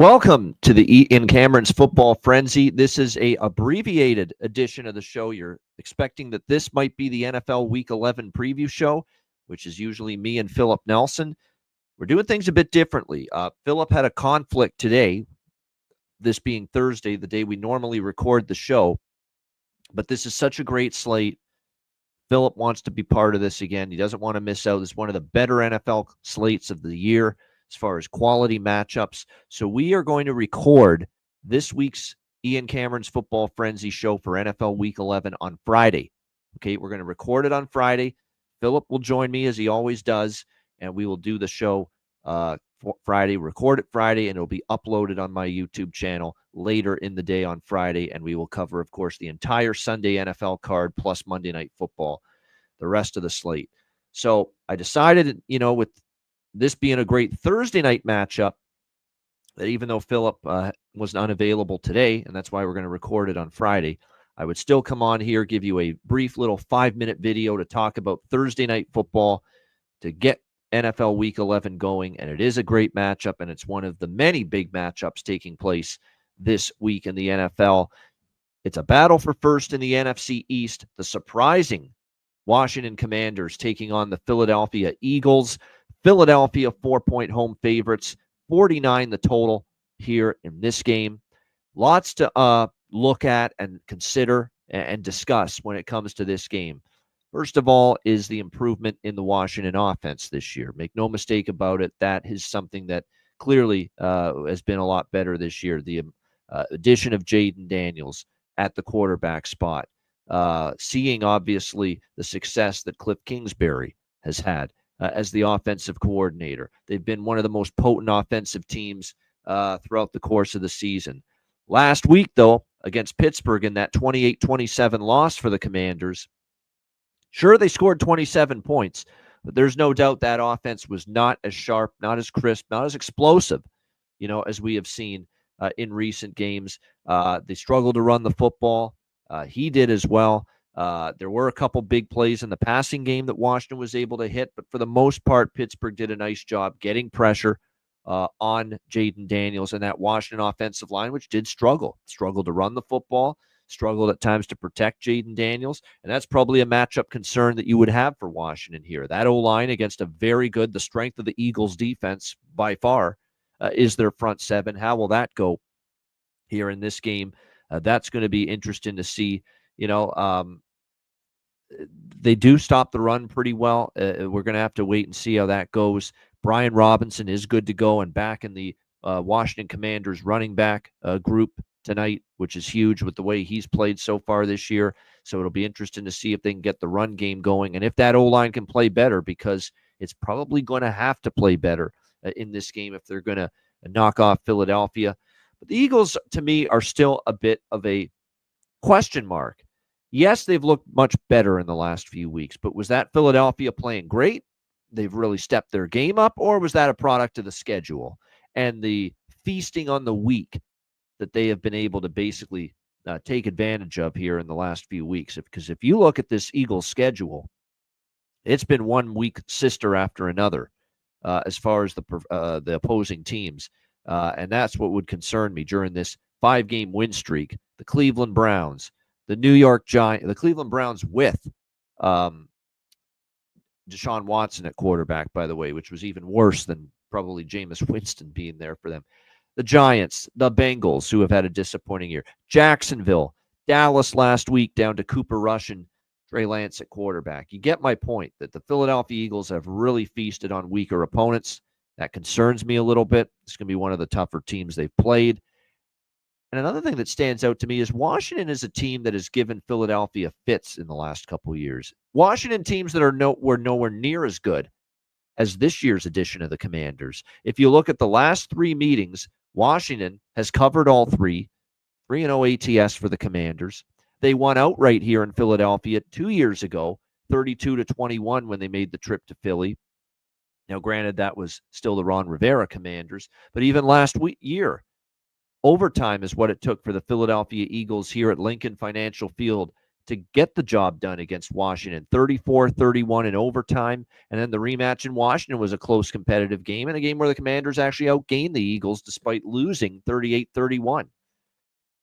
Welcome to the Ian Cameron's Football Frenzy. This is a abbreviated edition of the show. You're expecting that this might be the NFL Week 11 preview show, which is usually me and Philip Nelson. We're doing things a bit differently. Philip had a conflict today, this being Thursday, the day we normally record the show. But this is such a great slate. Philip wants to be part of this again. He doesn't want to miss out. This is one of the better NFL slates of the year as far as quality matchups. So we are going to record this week's Ian Cameron's Football Frenzy show for NFL Week 11 on Friday. Okay, we're going to record it on Friday. Philip will join me as he always does, and we will do the show Friday, record it Friday, and it'll be uploaded on my YouTube channel later in the day on Friday, and we will cover, of course, the entire Sunday NFL card plus Monday Night Football, the rest of the slate. So I decided, with this being a great Thursday night matchup, that even though Philip was unavailable today, and that's why we're going to record it on Friday, I would still come on here, give you a brief little 5-minute video to talk about Thursday night football to get NFL Week 11 going, and it is a great matchup, and it's one of the many big matchups taking place this week in the NFL. It's a battle for first in the NFC East. The surprising Washington Commanders taking on the Philadelphia Eagles. Philadelphia 4-point home favorites, 49 the total here in this game. Lots to look at and consider and discuss when it comes to this game. First of all is the improvement in the Washington offense this year. Make no mistake about it, that is something that clearly has been a lot better this year. The addition of Jaden Daniels at the quarterback spot. Seeing, obviously, the success that Cliff Kingsbury has had as the offensive coordinator. They've been one of the most potent offensive teams throughout the course of the season. Last week, though, against Pittsburgh in that 28-27 loss for the Commanders, sure, they scored 27 points, but there's no doubt that offense was not as sharp, not as crisp, not as explosive, as we have seen in recent games. They struggled to run the football. He did as well. There were a couple big plays in the passing game that Washington was able to hit, but for the most part, Pittsburgh did a nice job getting pressure on Jaden Daniels and that Washington offensive line, which did struggled to run the football, struggled at times to protect Jaden Daniels, and that's probably a matchup concern that you would have for Washington here. That O-line against a very good, the strength of the Eagles defense by far is their front seven. How will that go here in this game? That's going to be interesting to see. They do stop the run pretty well. We're going to have to wait and see how that goes. Brian Robinson is good to go and back in the Washington Commanders running back group tonight, which is huge with the way he's played so far this year. So it'll be interesting to see if they can get the run game going and if that O-line can play better, because it's probably going to have to play better in this game if they're going to knock off Philadelphia. But the Eagles, to me, are still a bit of a question mark. Yes, they've looked much better in the last few weeks, but was that Philadelphia playing great? They've really stepped their game up, or was that a product of the schedule and the feasting on the weak that they have been able to basically take advantage of here in the last few weeks? Because if you look at this Eagles schedule, it's been one weak sister after another as far as the opposing teams. And that's what would concern me during this 5-game win streak. The Cleveland Browns, the New York Giants, the Cleveland Browns with Deshaun Watson at quarterback, by the way, which was even worse than probably Jameis Winston being there for them. The Giants, the Bengals, who have had a disappointing year. Jacksonville, Dallas last week down to Cooper Rush and Trey Lance at quarterback. You get my point that the Philadelphia Eagles have really feasted on weaker opponents. That concerns me a little bit. It's going to be one of the tougher teams they've played. And another thing that stands out to me is Washington is a team that has given Philadelphia fits in the last couple of years. Washington teams that were nowhere near as good as this year's edition of the Commanders. If you look at the last 3 meetings, Washington has covered all 3, 3-0 ATS for the Commanders. They won outright here in Philadelphia 2 years ago, 32-21 when they made the trip to Philly. Now, granted, that was still the Ron Rivera Commanders, but even last year, overtime is what it took for the Philadelphia Eagles here at Lincoln Financial Field to get the job done against Washington, 34-31 in overtime. And then the rematch in Washington was a close competitive game, and a game where the Commanders actually outgained the Eagles despite losing 38-31.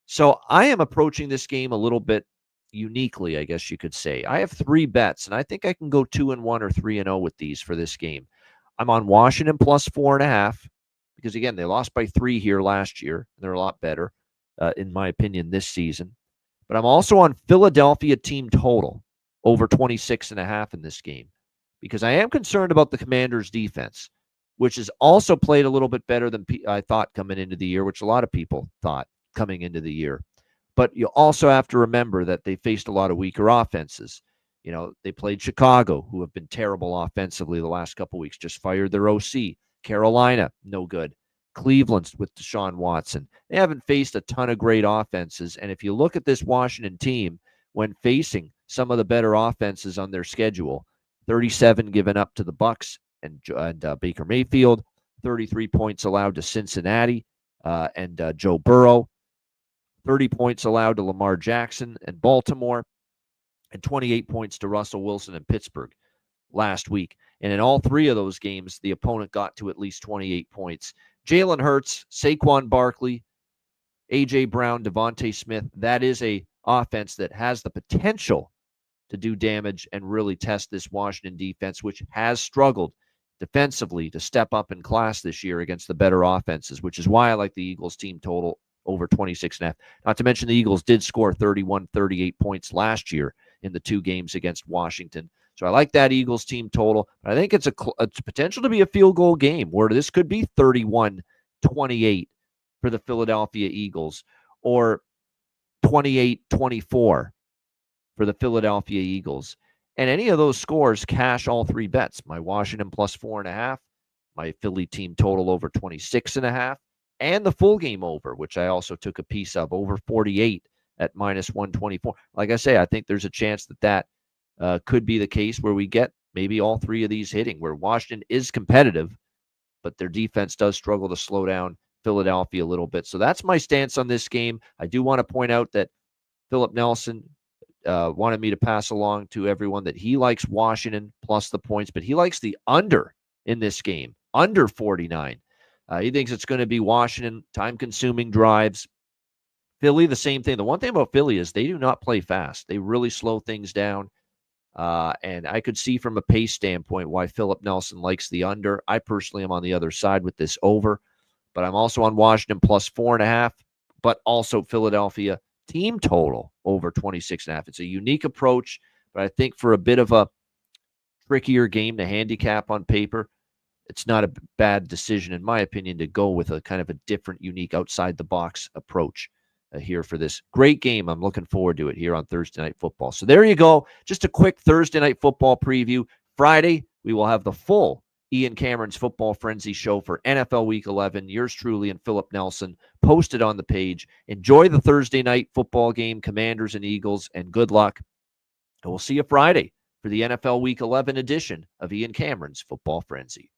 So I am approaching this game a little bit uniquely, I guess you could say. I have 3 bets, and I think I can go 2-1 or 3-0 with these for this game. I'm on Washington plus 4.5 because, again, they lost by 3 here last year. They're a lot better, in my opinion, this season. But I'm also on Philadelphia team total over 26.5 in this game because I am concerned about the Commanders' defense, which has also played a little bit better than I thought coming into the year, which a lot of people thought coming into the year. But you also have to remember that they faced a lot of weaker offenses. You know, they played Chicago, who have been terrible offensively the last couple of weeks, just fired their OC. Carolina, no good. Cleveland with Deshaun Watson. They haven't faced a ton of great offenses. And if you look at this Washington team, when facing some of the better offenses on their schedule, 37 given up to the Bucs and Baker Mayfield, 33 points allowed to Cincinnati and Joe Burrow, 30 points allowed to Lamar Jackson and Baltimore, and 28 points to Russell Wilson and Pittsburgh last week. And in all 3 of those games, the opponent got to at least 28 points. Jalen Hurts, Saquon Barkley, A.J. Brown, Devontae Smith, that is a offense that has the potential to do damage and really test this Washington defense, which has struggled defensively to step up in class this year against the better offenses, which is why I like the Eagles team total over 26.5. Not to mention the Eagles did score 31, 38 points last year in the 2 games against Washington. So I like that Eagles team total. I think it's a potential to be a field goal game where this could be 31-28 for the Philadelphia Eagles or 28-24 for the Philadelphia Eagles. And any of those scores cash all 3 bets. My Washington plus 4.5, my Philly team total over 26.5, and the full game over, which I also took a piece of, over 48 at minus 124. Like I say, I think there's a chance that could be the case where we get maybe all 3 of these hitting, where Washington is competitive, but their defense does struggle to slow down Philadelphia a little bit. So that's my stance on this game. I do want to point out that Philip Nelson wanted me to pass along to everyone that he likes Washington plus the points, but he likes the under in this game, under 49. He thinks it's going to be Washington, time-consuming drives. Philly, the same thing. The one thing about Philly is they do not play fast. They really slow things down. And I could see from a pace standpoint why Philip Nelson likes the under. I personally am on the other side with this over, but I'm also on Washington plus 4.5, but also Philadelphia team total over 26.5. It's a unique approach, but I think for a bit of a trickier game to handicap on paper, it's not a bad decision, in my opinion, to go with a kind of a different, unique, outside-the-box approach here for this great game. I'm looking forward to it here on Thursday Night Football. So there you go. Just a quick Thursday Night Football preview. Friday, we will have the full Ian Cameron's Football Frenzy show for NFL Week 11. Yours truly and Philip Nelson posted on the page. Enjoy the Thursday Night Football game, Commanders and Eagles, and good luck. And we'll see you Friday for the NFL Week 11 edition of Ian Cameron's Football Frenzy.